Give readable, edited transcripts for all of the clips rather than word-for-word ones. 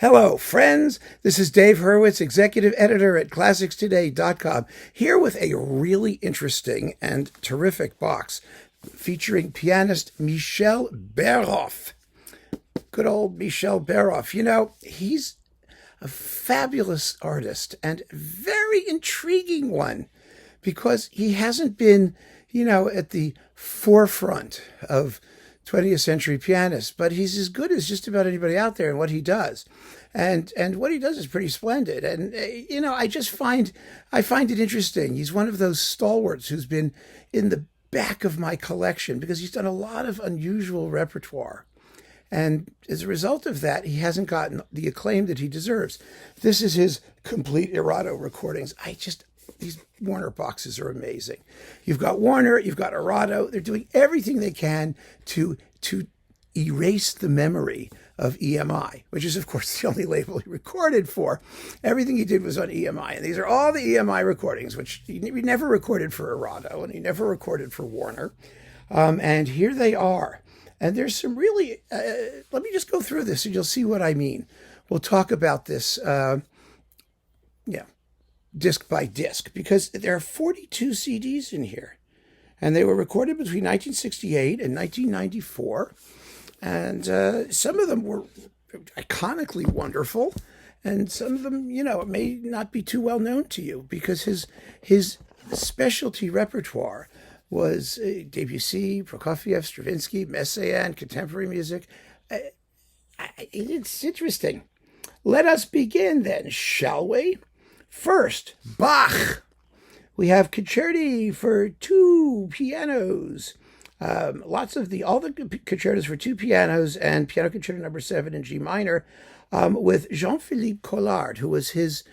Hello, friends. This is Dave Hurwitz, executive editor at ClassicsToday.com, here with a really interesting and terrific box featuring pianist Michel Béroff. Good old Michel Béroff. You know, he's a fabulous artist and very intriguing one because he hasn't been, at the forefront of 20th century pianists, but he's as good as just about anybody out there in what he does. And what he does is pretty splendid. And, I find it interesting. He's one of those stalwarts who's been in the back of my collection because he's done a lot of unusual repertoire. And as a result of that, he hasn't gotten the acclaim that he deserves. This is his complete Erato recordings. These Warner boxes are amazing. You've got Warner, you've got Erato. They're doing everything they can to erase the memory of EMI, which is, of course, the only label he recorded for. Everything he did was on EMI. And these are all the EMI recordings, which he never recorded for Erato, and he never recorded for Warner. And here they are. And there's some really, let me just go through this and you'll see what I mean. We'll talk about this, disc by disc, because there are 42 CDs in here. And they were recorded between 1968 and 1994. And some of them were iconically wonderful. And some of them, may not be too well known to you because his specialty repertoire was Debussy, Prokofiev, Stravinsky, Messiaen, contemporary music. It's interesting. Let us begin then, shall we? First, Bach. We have concerti for two pianos. All the concertos for two pianos and Piano Concerto Number 7 in G minor, with Jean-Philippe Collard, who was his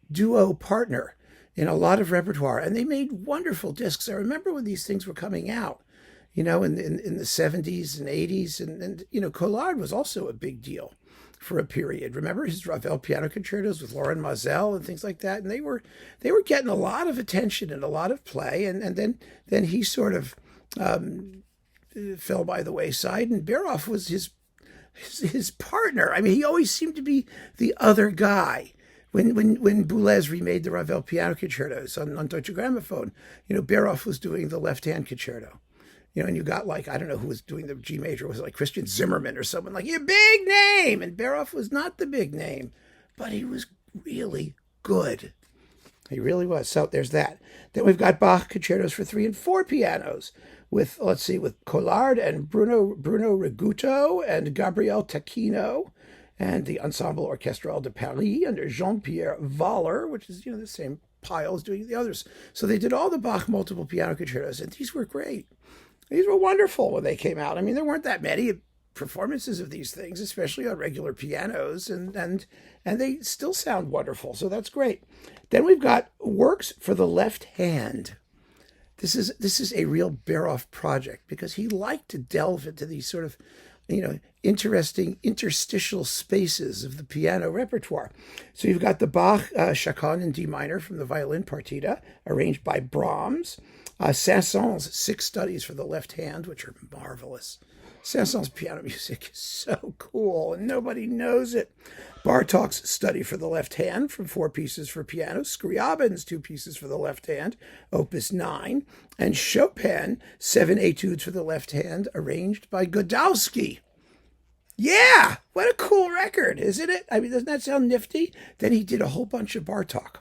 duo partner in a lot of repertoire, and they made wonderful discs. I remember when these things were coming out, in the 70s and 80s, and Collard was also a big deal for a period. Remember his Ravel piano concertos with Laurent Mazel and things like that, and they were getting a lot of attention and a lot of play, and then he sort of fell by the wayside, and Béroff was his partner. I mean, he always seemed to be the other guy. When Boulez remade the Ravel piano concertos on Deutsche Grammophon, Béroff was doing the left-hand concerto. And you got I don't know who was doing the G major. Was it Christian Zimmerman or someone a big name? And Béroff was not the big name, but he was really good. He really was. So there's that. Then we've got Bach concertos for 3 and 4 pianos with Collard and Bruno Riguto and Gabriel Tacchino, and the Ensemble Orchestral de Paris under Jean-Pierre Waller, which is, the same pile as doing the others. So they did all the Bach multiple piano concertos, and these were great. These were wonderful when they came out. I mean, there weren't that many performances of these things, especially on regular pianos, and they still sound wonderful. So that's great. Then we've got works for the left hand. This is a real Béroff project because he liked to delve into these sort of interesting interstitial spaces of the piano repertoire. So you've got the Bach Chaconne in D minor from the violin partita, arranged by Brahms. Saint-Saëns' 6 studies for the left hand, which are marvelous. Saint-Saëns' piano music is so cool, and nobody knows it. Bartók's study for the left hand from 4 pieces for piano. Scriabin's 2 pieces for the left hand, opus 9. And Chopin, 7 etudes for the left hand, arranged by Godowsky. Yeah, what a cool record, isn't it? I mean, doesn't that sound nifty? Then he did a whole bunch of Bartók.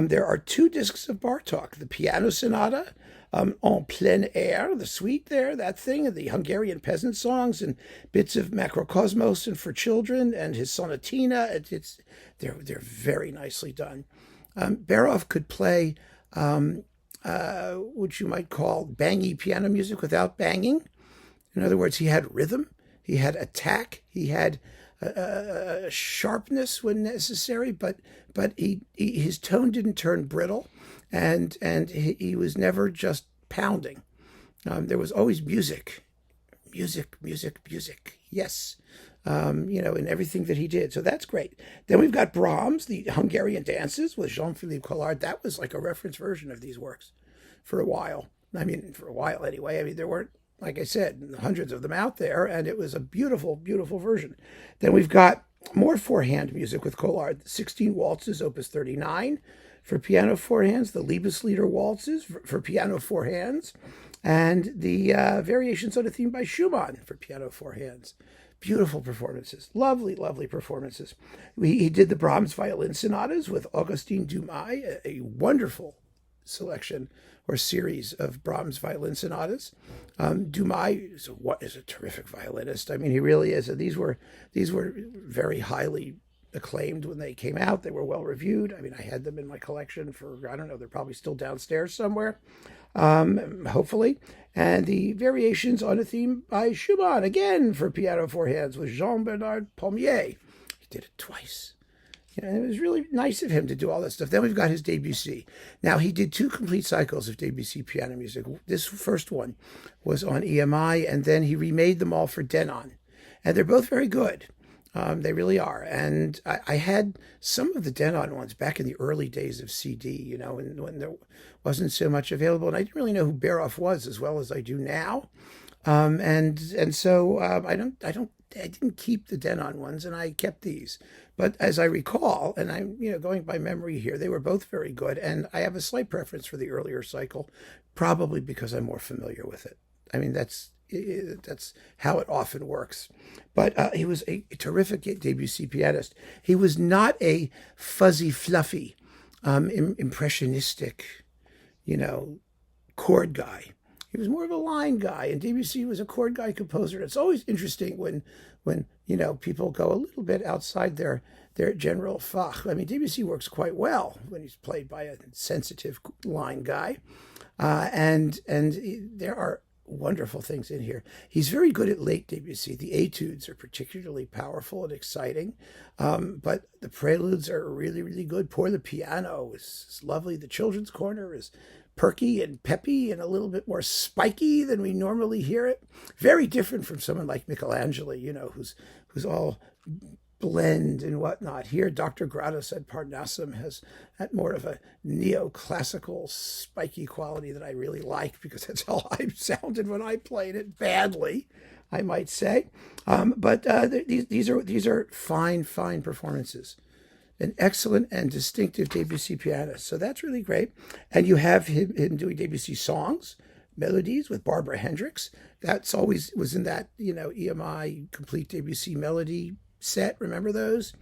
There are 2 discs of Bartók, the Piano Sonata, En Plein Air, the suite there, that thing, and the Hungarian peasant songs, and bits of Macrocosmos and For Children, and his Sonatina. They're very nicely done. Béroff could play what you might call bangy piano music without banging. In other words, he had rhythm, he had attack, he had sharpness when necessary, but his tone didn't turn brittle, and he was never just pounding. There was always music. Yes, in everything that he did. So that's great. Then we've got Brahms, the Hungarian dances with Jean-Philippe Collard. That was like a reference version of these works for a while. For a while anyway. I mean, there weren't, like I said, hundreds of them out there, and it was a beautiful, beautiful version. Then we've got More four-hand music with Collard. The 16 Waltzes, Opus 39, for piano four hands. The Liebeslieder Waltzes for piano four hands. And the Variations on a Theme by Schumann for piano four hands. Beautiful performances. Lovely, lovely performances. He did the Brahms violin sonatas with Augustin Dumay, a wonderful selection or series of Brahms violin sonatas. Dumay is a terrific violinist. I mean, he really is. And these were very highly acclaimed when they came out. They were well reviewed. I mean, I had them in my collection for, I don't know, they're probably still downstairs somewhere, hopefully. And the Variations on a Theme by Schumann, again for piano four hands, with Jean-Bernard Palmier. He did it twice. And it was really nice of him to do all that stuff. Then we've got his Debussy. Now, he did 2 complete cycles of Debussy piano music. This first one was on EMI, and then he remade them all for Denon. And they're both very good. They really are. And I had some of the Denon ones back in the early days of CD, when there wasn't so much available. And I didn't really know who Béroff was as well as I do now. So I didn't keep the Denon ones, and I kept these. But as I recall, and I'm going by memory here, they were both very good. And I have a slight preference for the earlier cycle, probably because I'm more familiar with it. I mean, that's how it often works. But he was a terrific Debussy pianist. He was not a fuzzy, fluffy, impressionistic, chord guy. He was more of a line guy, and Debussy was a chord guy composer. It's always interesting when people go a little bit outside their general fach. I mean, Debussy works quite well when he's played by a sensitive line guy, and there are wonderful things in here. He's very good at late Debussy. The etudes are particularly powerful and exciting, but the preludes are really, really good. Pour the Piano is lovely. The Children's Corner is perky and peppy and a little bit more spiky than we normally hear it. Very different from someone like Michelangelo, who's all blend and whatnot. Here, Dr. Gratis at Parnassum has that more of a neoclassical spiky quality that I really like, because that's how I sounded when I played it, badly, I might say. But these are fine performances. An excellent and distinctive Debussy pianist. So that's really great. And you have him doing Debussy songs, melodies with Barbara Hendricks. That's always was in that, EMI complete Debussy melody set. Remember those?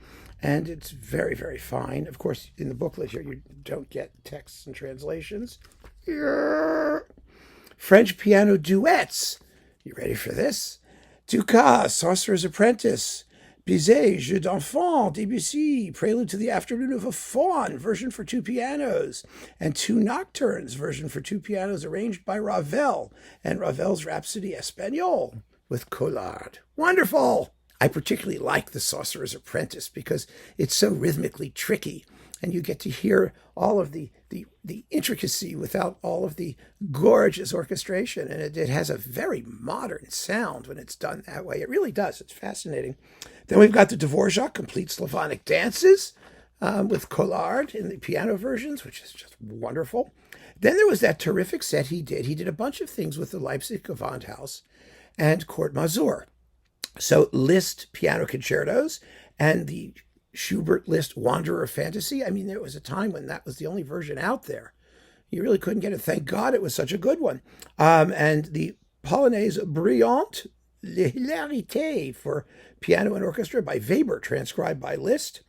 And it's very, very fine. Of course, in the booklet here, you don't get texts and translations. French piano duets. You ready for this? Dukas, Sorcerer's Apprentice. Bizet, Jeu d'Enfant, Debussy, Prelude to the Afternoon of a Faun, version for 2 pianos, and 2 nocturnes, version for 2 pianos, arranged by Ravel, and Ravel's Rhapsody Espagnole with Collard. Wonderful! I particularly like The Sorcerer's Apprentice because it's so rhythmically tricky, and you get to hear all of the intricacy without all of the gorgeous orchestration, and it has a very modern sound when it's done that way. It really does. It's fascinating. Then we've got the Dvorak Complete Slavonic Dances with Collard in the piano versions, which is just wonderful. Then there was that terrific set he did. He did a bunch of things with the Leipzig Gewandhaus and Court Mazur. So Liszt piano concertos and the Schubert Liszt Wanderer Fantasy. I mean, there was a time when that was the only version out there. You really couldn't get it. Thank God it was such a good one. And the Polonaise Brillante, Le Hilarité for piano and orchestra by Weber, transcribed by Liszt.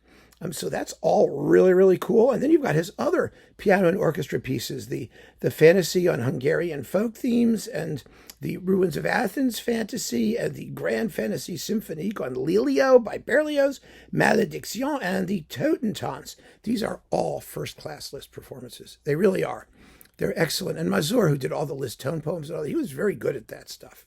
So that's all really, really cool. And then you've got his other piano and orchestra pieces, the Fantasy on Hungarian folk themes, and the Ruins of Athens Fantasy, and the Grand Fantasy Symphonique on Lelio by Berlioz, Malediction, and the Totentanz. These are all first-class Liszt performances. They really are. They're excellent. And Mazur, who did all the Liszt tone poems and all that, he was very good at that stuff.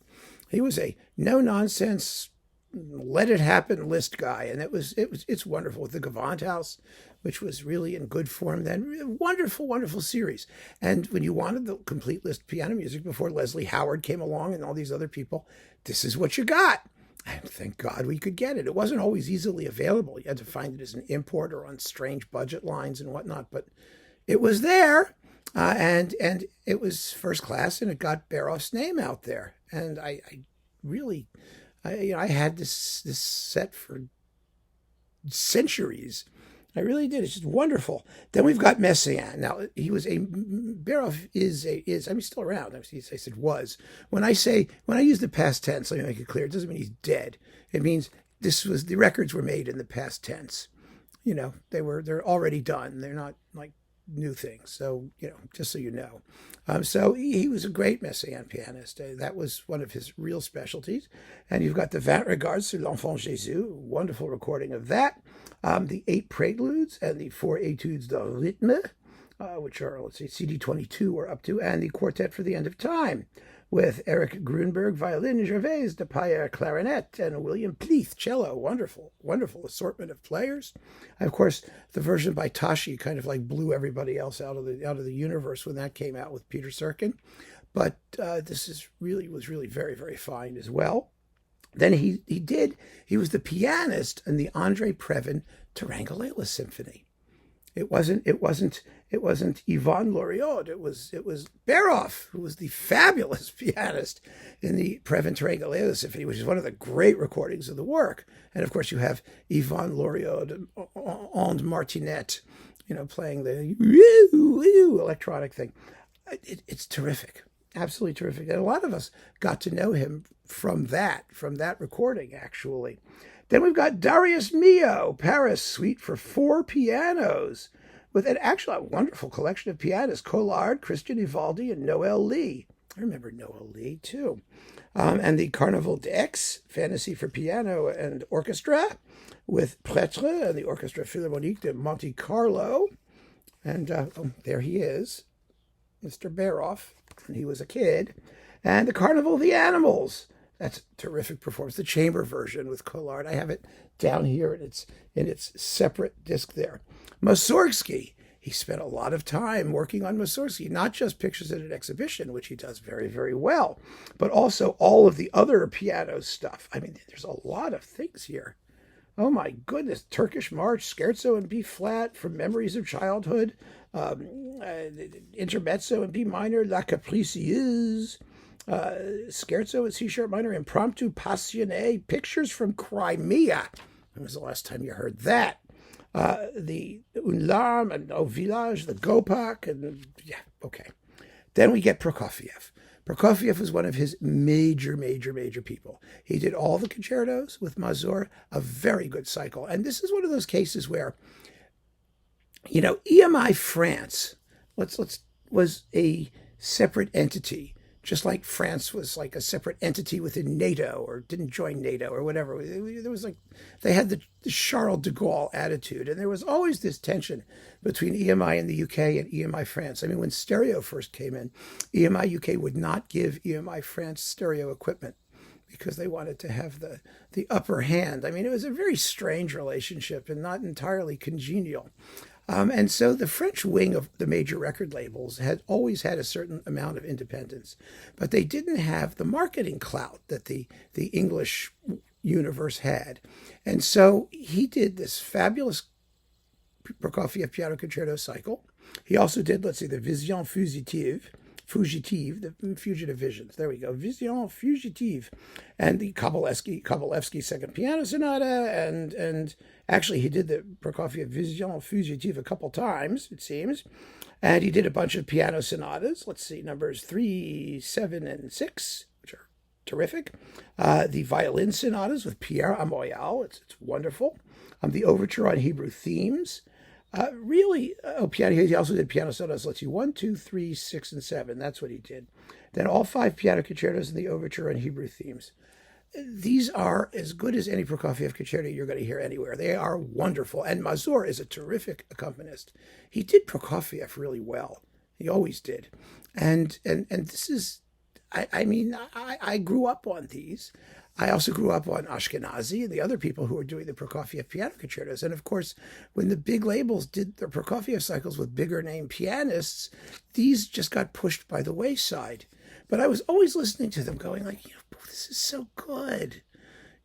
He was a no-nonsense, let it happen Liszt guy, and it's wonderful with the Gewandhaus, which was really in good form then. Wonderful series. And when you wanted the complete Liszt piano music before Leslie Howard came along and all these other people, this is what you got. And thank God we could get it. It wasn't always easily available. You had to find it as an import or on strange budget lines and whatnot, but it was there, and it was first class, and it got Béroff's name out there. And I really, I had this set for centuries. I really did. It's just wonderful. Then we've got Messiaen. Now, Béroff is, I mean, still around. I said was. When I use the past tense, let me make it clear, it doesn't mean he's dead. It means the records were made in the past tense. They're already done. They're not like new things. So, just so you know. So he was a great Messiaen pianist. That was one of his real specialties. And you've got the 20 Regards sur l'Enfant Jésus, wonderful recording of that. The 8 Preludes and the 4 Etudes de Rythme, which are, let's see, CD 22 we're up to, and the Quartet for the End of Time, with Eric Grunberg, violin, Gervais de Payer, clarinet, and William Pleath, cello. Wonderful, wonderful assortment of players. And of course, the version by Tashi kind of like blew everybody else out of the universe when that came out with Peter Serkin. But this was really very, very fine as well. Then he was the pianist in the Andrei Previn Tarangalela Symphony. It wasn't Ivan Loriot. It was Béroff, who was the fabulous pianist in the Previn Tarangalela Symphony, which is one of the great recordings of the work. And of course, you have Ivan Loriot and Martinet, playing the electronic thing. It's terrific, absolutely terrific. And a lot of us got to know him from that recording, actually. Then we've got Darius Milhaud, Paris Suite for 4 pianos, with a wonderful collection of pianists, Collard, Christian Ivaldi, and Noel Lee. I remember Noel Lee, too. And the Carnaval d'Aix, Fantasy for Piano and Orchestra, with Prêtre and the Orchestra Philharmonique de Monte Carlo. And there he is, Mr. Béroff, when he was a kid. And the Carnival of the Animals. That's a terrific performance. The chamber version with Collard. I have it down here in its separate disc there. Mussorgsky. He spent a lot of time working on Mussorgsky, not just pictures at an exhibition, which he does very, very well, but also all of the other piano stuff. I mean, there's a lot of things here. Oh my goodness. Turkish March, Scherzo in B flat, From Memories of Childhood, Intermezzo in B minor, La Capricieuse, Scherzo in C-sharp minor, Impromptu Passionné, Pictures from Crimea. When was the last time you heard that? The Une Larme and Au Village, the Gopak, and yeah, okay. Then we get Prokofiev. Prokofiev was one of his major people. He did all the concertos with Mazur, a very good cycle. And this is one of those cases where, EMI France was a separate entity, just like France was like a separate entity within NATO or didn't join NATO or whatever. There was they had the Charles de Gaulle attitude, and there was always this tension between EMI in the UK and EMI France. I mean, when stereo first came in, EMI UK would not give EMI France stereo equipment because they wanted to have the upper hand. I mean, it was a very strange relationship and not entirely congenial. And so the French wing of the major record labels had always had a certain amount of independence, but they didn't have the marketing clout that the English universe had. And so he did this fabulous Prokofiev piano concerto cycle. He also did, the Vision Fugitive, the Fugitive Visions. There we go. Vision Fugitive. And the Kovalevsky Second Piano Sonata. And actually, he did the Prokofiev Vision Fugitive a couple times, it seems. And he did a bunch of piano sonatas. Numbers 3, 7, and 6, which are terrific. The violin sonatas with Pierre Amoyal. It's wonderful. The overture on Hebrew themes. Piano. He also did piano sonatas. 1, 2, 3, 6, and 7. That's what he did. Then all 5 piano concertos and the overture on Hebrew themes. These are as good as any Prokofiev concerto you're going to hear anywhere. They are wonderful. And Mazur is a terrific accompanist. He did Prokofiev really well. He always did. And this is, I grew up on these. I also grew up on Ashkenazi and the other people who were doing the Prokofiev piano concertos. And of course, when the big labels did their Prokofiev cycles with bigger name pianists, these just got pushed by the wayside. But I was always listening to them going this is so good.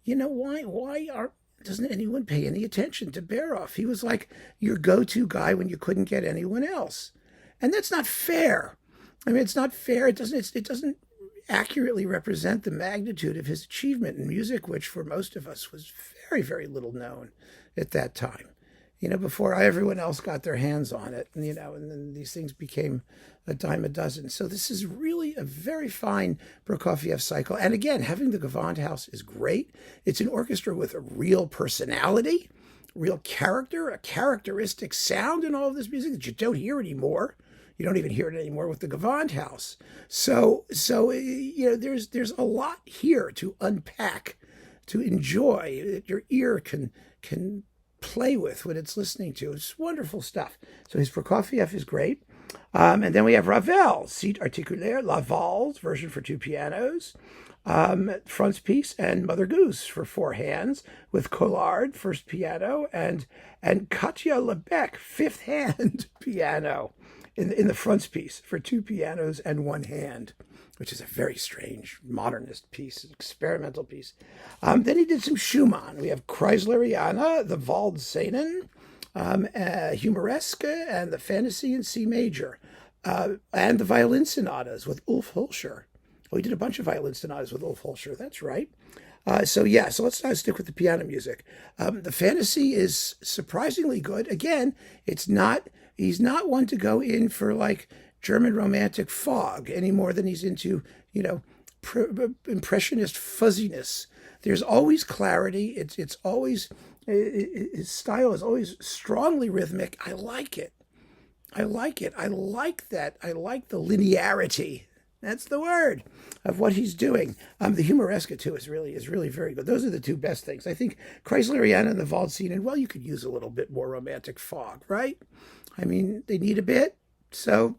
Why doesn't anyone pay any attention to Béroff? He was like your go-to guy when you couldn't get anyone else. And that's not fair. I mean, it's not fair. It doesn't accurately represent the magnitude of his achievement in music, which for most of us was very, very little known at that time. Before everyone else got their hands on it, and then these things became a dime a dozen. So this is really a very fine Prokofiev cycle. And again, having the Gewandhaus is great. It's an orchestra with a real personality, real character, a characteristic sound in all of this music that you don't hear anymore. You don't even hear it anymore with the Gewandhaus. So there's a lot here to unpack, to enjoy, that your ear can play with when it's listening to. It's wonderful stuff. So his Prokofiev is great. And then we have Ravel, Suite Articulaire, La Valse, version for 2 pianos, frontispiece, and Mother Goose for 4 hands, with Collard, first piano, and Katja Lebec, 5th hand piano in the frontispiece for 2 pianos and 1 hand, which is a very strange modernist piece, an experimental piece. Then he did some Schumann. We have Kreisleriana, the Waldscenen, Humoresque, and the Fantasy in C major, and the violin sonatas with Ulf Hulscher. Oh, he did a bunch of violin sonatas with Ulf Hulscher. That's right. So let's now stick with the piano music. The Fantasy is surprisingly good. Again, he's not one to go in for like German romantic fog any more than he's into, impressionist fuzziness. There's always clarity. It's always, his style is always strongly rhythmic. I like it. I like that. I like the linearity. That's the word of what he's doing. The Humoresque too is really very good. Those are the 2 best things. I think Kreisleriana and the Waldscenen, well, you could use a little bit more romantic fog, right? I mean, they need a bit. So,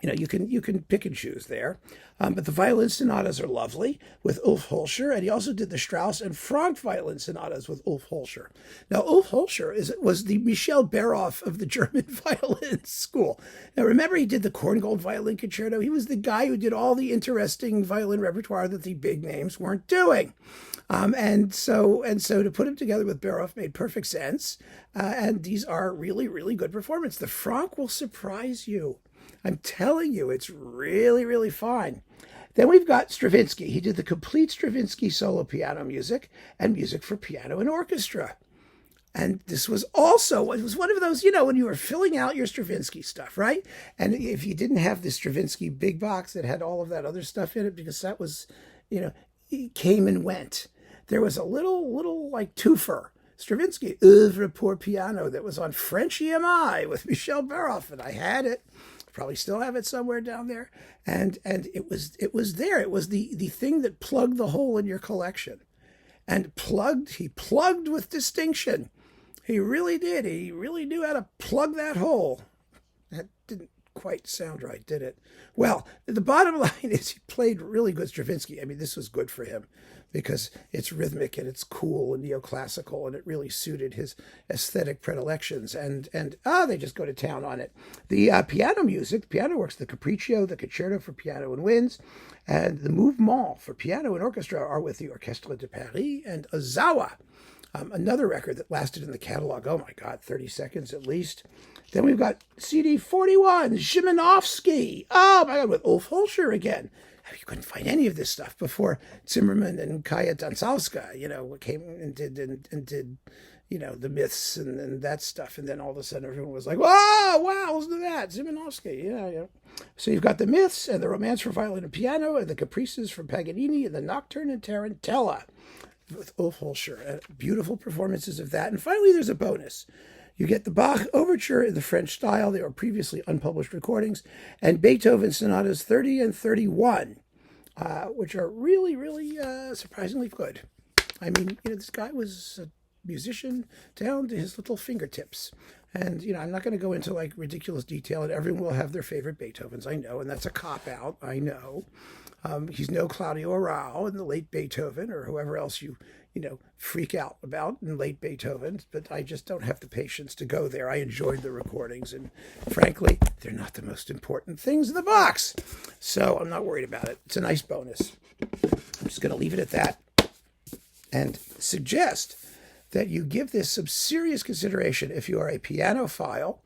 you can pick and choose there. But the violin sonatas are lovely with Ulf Hulscher, and he also did the Strauss and Franck violin sonatas with Ulf Hulscher. Now, Ulf Hulscher was the Michel Béroff of the German violin school. Now, remember, he did the Korngold violin concerto. He was the guy who did all the interesting violin repertoire that the big names weren't doing. And so to put him together with Béroff made perfect sense. And these are really, really good performances. The Franck will surprise you. I'm telling you, it's really, really fine. Then we've got Stravinsky. He did the complete Stravinsky solo piano music and music for piano and orchestra. And this was also, it was one of those, when you were filling out your Stravinsky stuff, right? And if you didn't have the Stravinsky big box that had all of that other stuff in it, because that was, it came and went. There was a little like twofer, Stravinsky, Oeuvre pour piano, that was on French EMI with Michel Béroff, and I had it. Probably still have it somewhere down there. And it was there. It was the thing that plugged the hole in your collection. And he plugged with distinction. He really did. He really knew how to plug that hole. That didn't quite sound right, did it? Well, the bottom line is he played really good Stravinsky. I mean, this was good for him because it's rhythmic and it's cool and neoclassical, and it really suited his aesthetic predilections. And they just go to town on it. The piano music, the piano works, the Capriccio, the Concerto for piano and winds, and the Mouvement for piano and orchestra are with the Orchestre de Paris and Ozawa. Another record that lasted in the catalog, oh my God, 30 seconds at least. Then we've got CD 41, Szymanowski. Oh my God, with Ulf Hulscher again. You couldn't find any of this stuff before Zimmerman and Kaya Tansowska, came and did the myths and that stuff. And then all of a sudden everyone was like, wow, listen to that, Szymanowski. Yeah. So you've got the myths and the Romance for violin and piano and the Caprices from Paganini and the Nocturne and Tarantella with Ulf Hulscher. Beautiful performances of that. And finally, there's a bonus. You get the Bach Overture in the French style. They were previously unpublished recordings. And Beethoven Sonatas 30 and 31, which are really, really surprisingly good. I mean, this guy was a musician down to his little fingertips. And, I'm not going to go into like ridiculous detail, and everyone will have their favorite Beethovens, I know, and that's a cop-out, I know. He's no Claudio Arrau in the late Beethoven or whoever else you freak out about in late Beethoven, but I just don't have the patience to go there. I enjoyed the recordings, and frankly, they're not the most important things in the box. So I'm not worried about it. It's a nice bonus. I'm just going to leave it at that and suggest that you give this some serious consideration if you are a pianophile,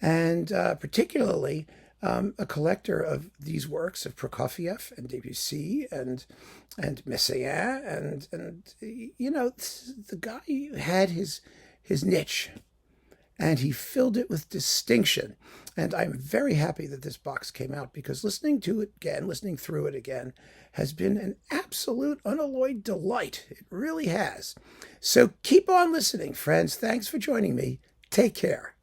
and particularly a collector of these works of Prokofiev and Debussy and Messiaen and the guy had his niche, and he filled it with distinction. And I'm very happy that this box came out, because listening to it again, listening through it again, has been an absolute unalloyed delight. It really has. So keep on listening, friends. Thanks for joining me. Take care.